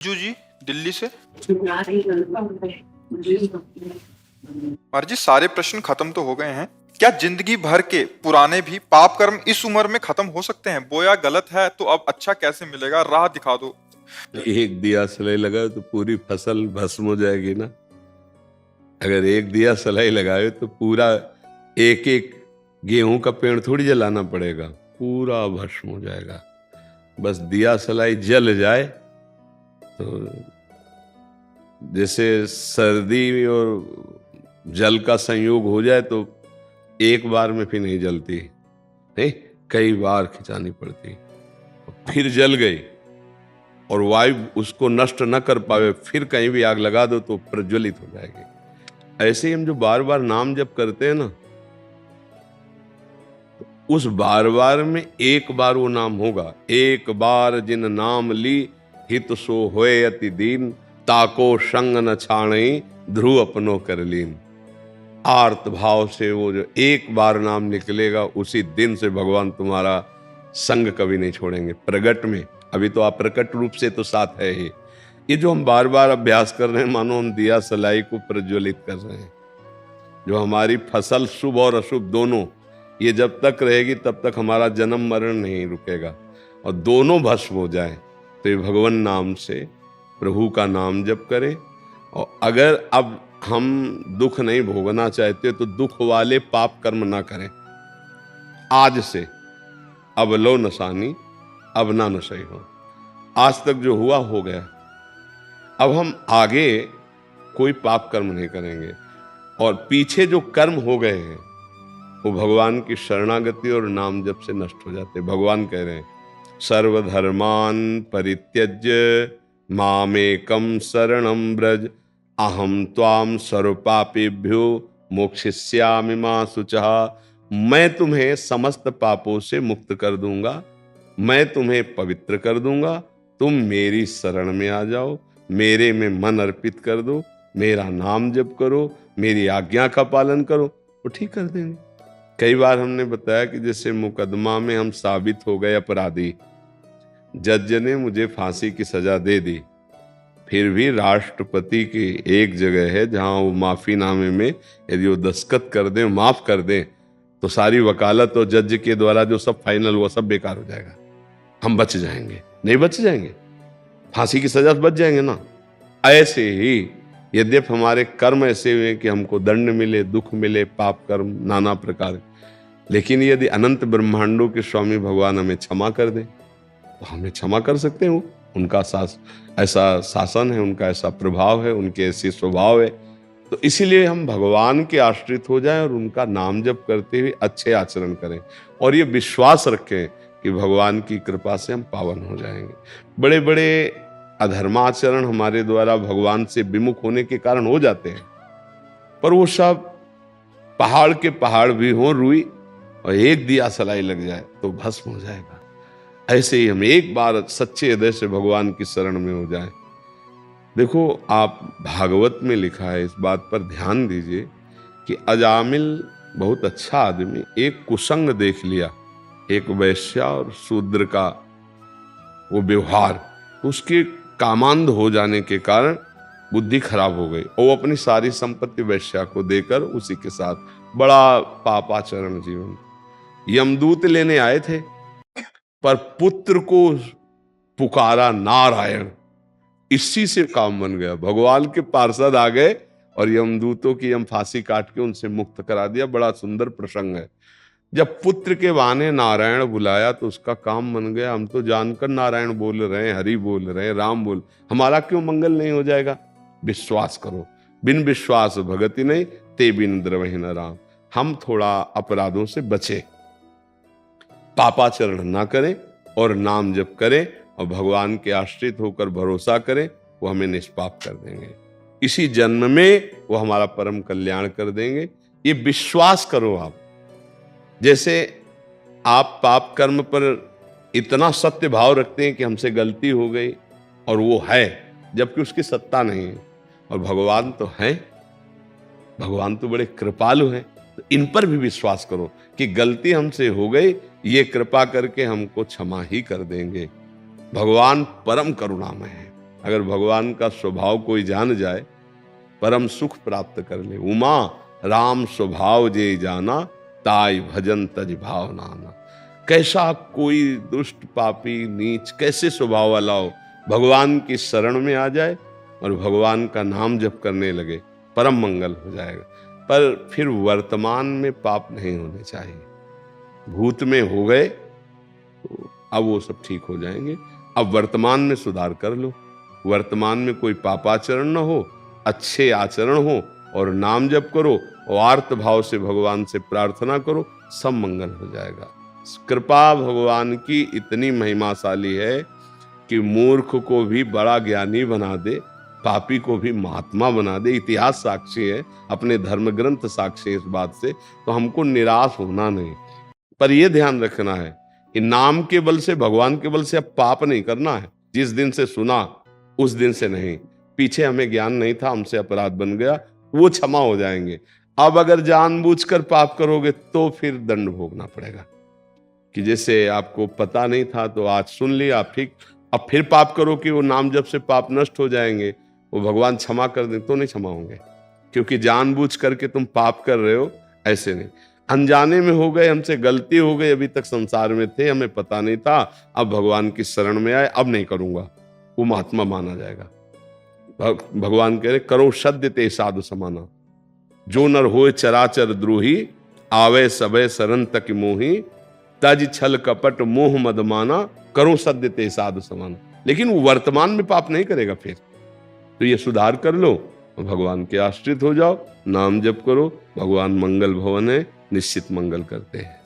जी दिल्ली से। और जी सारे प्रश्न खत्म तो हो गए हैं। क्या जिंदगी भर के पुराने भी पाप कर्म इस उम्र में खत्म हो सकते हैं? बोया गलत है तो अब अच्छा कैसे मिलेगा? राह दिखा दो। एक दिया सलाई लगाओ तो पूरी फसल भस्म हो जाएगी ना। अगर एक दिया सलाई लगाए तो पूरा एक एक गेहूं का पेड़ थोड़ी जलाना पड़ेगा, पूरा भस्म हो जाएगा। बस दिया सलाई जल जाए तो जैसे सर्दी और जल का संयोग हो जाए तो एक बार में फिर नहीं जलती, नहीं, कई बार खिंचानी पड़ती। फिर जल गई और वायु उसको नष्ट न कर पावे, फिर कहीं भी आग लगा दो तो प्रज्वलित हो जाएगी। ऐसे ही हम जो बार बार नाम जप करते हैं ना, उस बार बार में एक बार वो नाम होगा। एक बार जिन नाम ली हित सो होए अति दीन, ताको संग न छाणई ध्रुव अपनो कर लीन। आर्त भाव से वो जो एक बार नाम निकलेगा, उसी दिन से भगवान तुम्हारा संग कभी नहीं छोड़ेंगे। प्रगट में अभी तो आप प्रकट रूप से तो साथ है ही। ये जो हम बार बार अभ्यास कर रहे हैं, मानो हम दिया सलाई को प्रज्वलित कर रहे हैं। जो हमारी फसल शुभ और अशुभ दोनों, ये जब तक रहेगी तब तक हमारा जन्म मरण नहीं रुकेगा। और दोनों भस्म हो जाए तो ये भगवान नाम से प्रभु का नाम जप करें। और अगर अब हम दुख नहीं भोगना चाहते तो दुख वाले पाप कर्म ना करें। आज से अब लो नसानी अब ना नशई हो। आज तक जो हुआ हो गया, अब हम आगे कोई पाप कर्म नहीं करेंगे। और पीछे जो कर्म हो गए हैं वो भगवान की शरणागति और नाम जप से नष्ट हो जाते। भगवान कह रहे हैं सर्वधर्मान परित्यज्य मामेकम शरणम ब्रज, अहम त्वाम सर्व पापेभ्यो मोक्षयिष्यामि मा शुचः। मैं तुम्हें समस्त पापों से मुक्त कर दूंगा, मैं तुम्हें पवित्र कर दूंगा। तुम मेरी शरण में आ जाओ, मेरे में मन अर्पित कर दो, मेरा नाम जप करो, मेरी आज्ञा का पालन करो, वो ठीक कर देंगे। कई बार हमने बताया कि जैसे मुकदमा में हम साबित हो गए अपराधी, जज ने मुझे फांसी की सजा दे दी, फिर भी राष्ट्रपति की एक जगह है जहां वो माफीनामे में यदि वो दस्तखत कर दें, माफ कर दें, तो सारी वकालत और जज के द्वारा जो सब फाइनल हुआ सब बेकार हो जाएगा। हम बच जाएंगे, नहीं बच जाएंगे, फांसी की सजा से बच जाएंगे ना। ऐसे ही यद्यपि हमारे कर्म ऐसे हुए कि हमको दंड मिले, दुख मिले, पाप कर्म नाना प्रकार, लेकिन यदि अनंत ब्रह्मांडों के स्वामी भगवान हमें क्षमा कर दे तो हमें क्षमा कर सकते हैं। वो उनका ऐसा शासन है, उनका ऐसा प्रभाव है, उनके ऐसे स्वभाव है। तो इसीलिए हम भगवान के आश्रित हो जाएं और उनका नाम जप करते हुए अच्छे आचरण करें और ये विश्वास रखें कि भगवान की कृपा से हम पावन हो जाएंगे। बड़े बड़े अधर्माचरण हमारे द्वारा भगवान से विमुख होने के कारण हो जाते हैं, पर वो सब पहाड़ के पहाड़ भी हों रुई और एक दिया सलाई लग जाए तो भस्म हो जाएगा। ऐसे ही हम एक बार सच्चे हृदय से भगवान की शरण में हो जाएं। देखो, आप भागवत में लिखा है, इस बात पर ध्यान दीजिए कि अजामिल बहुत अच्छा आदमी, एक कुसंग देख लिया, एक वैश्या और शूद्र का वो व्यवहार, तो उसके कामांध हो जाने के कारण बुद्धि खराब हो गई और वो अपनी सारी संपत्ति वैश्या को देकर उसी के साथ बड़ा पापाचरण जीवन। यमदूत लेने आए थे पर पुत्र को पुकारा नारायण, इसी से काम बन गया। भगवान के पार्षद आ गए और यमदूतों की यम फांसी काट के उनसे मुक्त करा दिया। बड़ा सुंदर प्रसंग है। जब पुत्र के बहाने नारायण बुलाया तो उसका काम बन गया। हम तो जानकर नारायण बोल रहे हैं, हरि बोल रहे हैं, राम बोल, हमारा क्यों मंगल नहीं हो जाएगा? विश्वास करो, बिन विश्वास भगति नहीं, ते बिन द्रवहि न राम। हम थोड़ा अपराधों से बचे, पापाचरण ना करें और नाम जप करें और भगवान के आश्रित होकर भरोसा करें, वो हमें निष्पाप कर देंगे। इसी जन्म में वो हमारा परम कल्याण कर देंगे। ये विश्वास करो आप। जैसे आप पाप कर्म पर इतना सत्य भाव रखते हैं कि हमसे गलती हो गई और वो है, जबकि उसकी सत्ता नहीं है, और भगवान तो है, भगवान तो बड़े कृपालु हैं, तो इन पर भी विश्वास करो कि गलती हमसे हो गई, ये कृपा करके हमको क्षमा ही कर देंगे। भगवान परम करुणामय है। अगर भगवान का स्वभाव कोई जान जाए, परम सुख प्राप्त कर ले। उमा राम स्वभाव जे जाना, ताई भजन तज भाव नाना। कैसा कोई दुष्ट पापी नीच कैसे स्वभाव वाला हो, भगवान की शरण में आ जाए और भगवान का नाम जप करने लगे, परम मंगल हो जाएगा। पर फिर वर्तमान में पाप नहीं होने चाहिए। भूत में हो गए तो अब वो सब ठीक हो जाएंगे। अब वर्तमान में सुधार कर लो, वर्तमान में कोई पापाचरण न हो, अच्छे आचरण हो और नाम जप करो और आर्त भाव से भगवान से प्रार्थना करो, सब मंगल हो जाएगा। कृपा भगवान की इतनी महिमाशाली है कि मूर्ख को भी बड़ा ज्ञानी बना दे, पापी को भी महात्मा बना दे। इतिहास साक्षी है, अपने धर्म ग्रंथ साक्षी है इस बात से। तो हमको निराश होना नहीं, पर यह ध्यान रखना है कि नाम के बल से, भगवान के बल से अब पाप नहीं करना है। जिस दिन से सुना उस दिन से नहीं। पीछे हमें ज्ञान नहीं था, हमसे अपराध बन गया, वो क्षमा हो जाएंगे। अब अगर जानबूझकर पाप करोगे तो फिर दंड भोगना पड़ेगा। कि जैसे आपको पता नहीं था तो आज सुन लिया, अब फिर पाप करो कि वो नाम जप से पाप नष्ट हो जाएंगे, वो भगवान क्षमा कर दे तो नहीं क्षमा होंगे, क्योंकि जानबूझ करके तुम पाप कर रहे हो, ऐसे नहीं। अनजाने में हो गए, हमसे गलती हो गई, अभी तक संसार में थे, हमें पता नहीं था, अब भगवान की शरण में आए, अब नहीं करूंगा, वो महात्मा माना जाएगा। भगवान कह रहे करो सद्य ते साधु समाना, जो नर होए चराचर द्रोही, आवे सबे शरण तक मोही, तज छल कपट मोह मद माना, करो सद्य ते साधु समाना। लेकिन वो वर्तमान में पाप नहीं करेगा। फिर तो ये सुधार कर लो, भगवान के आश्रित हो जाओ, नाम जप करो, भगवान मंगल भवन है, निश्चित मंगल करते हैं।